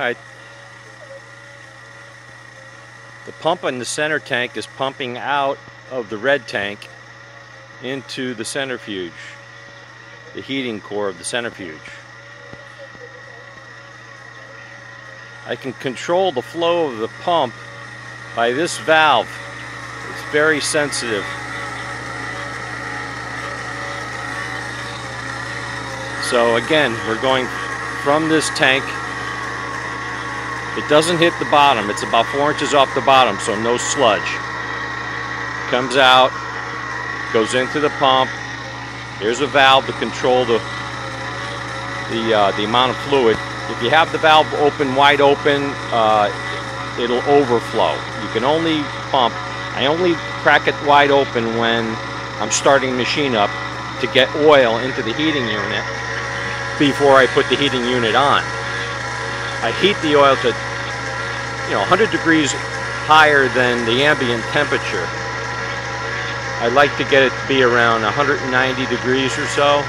Alright. The pump in the center tank is pumping out of the red tank into the centrifuge, the heating core of the centrifuge. I can control the flow of the pump by this valve. It's very sensitive. So again, we're going from this tank. It doesn't hit the bottom. It's about 4 inches off the bottom, so no sludge. Comes out, goes into the pump. There's a valve to control the amount of fluid. If you have the valve open, wide open, it'll overflow. You can only pump. I only crack it wide open when I'm starting the machine up to get oil into the heating unit before I put the heating unit on. I heat the oil to 100 degrees higher than the ambient temperature. I like to get it to be around 190 degrees or so,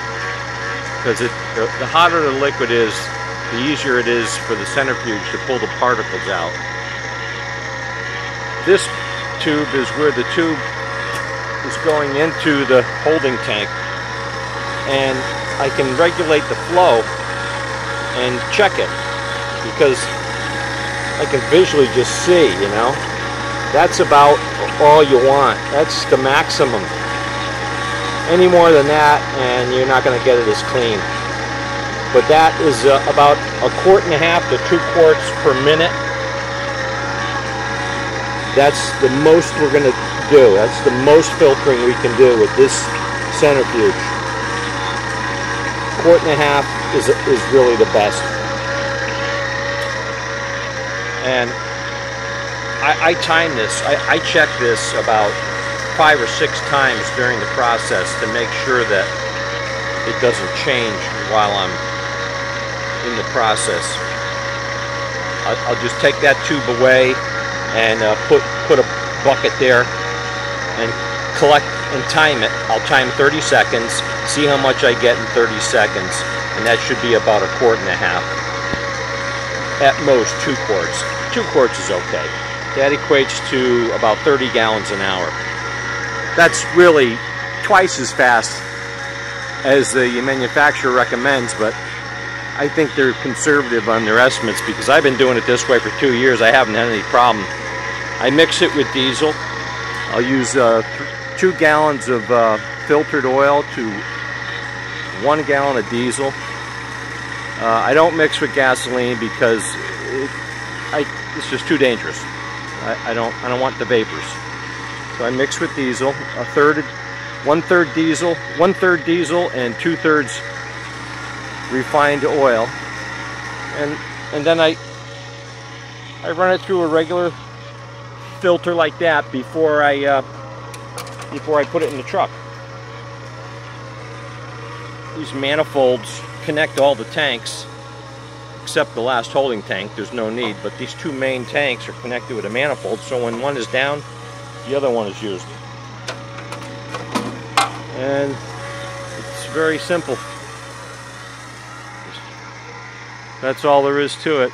because the hotter the liquid is, the easier it is for the centrifuge to pull the particles out. This tube is where the tube is going into the holding tank, and I can regulate the flow and check it, because I can visually just see, that's about all you want. That's the maximum. Any more than that and you're not going to get it as clean. But that is about 1.5 quarts to 2 quarts per minute. That's the most we're going to do. That's the most filtering we can do with this centrifuge. 1.5 quarts is really the best. And I time this. I check this about 5 or 6 times during the process to make sure that it doesn't change while I'm in the process. I'll just take that tube away and put a bucket there and collect and time it. I'll time 30 seconds, see how much I get in 30 seconds, and that should be about 1.5 quarts. At most 2 quarts. 2 quarts is okay. That equates to about 30 gallons an hour. That's really twice as fast as the manufacturer recommends, but I think they're conservative on their estimates, because I've been doing it this way for 2 years. I haven't had any problem. I mix it with diesel. I'll use 2 gallons of filtered oil to 1 gallon of diesel. I don't mix with gasoline because it's just too dangerous. I don't want the vapors. So I mix with diesel, 1/3 diesel, 1/3 diesel, and 2/3 refined oil, and then I run it through a regular filter like that before I put it in the truck. These manifolds connect all the tanks except the last holding tank. There's no need, but these 2 main tanks are connected with a manifold, so when one is down, the other one is used. And it's very simple. That's all there is to it.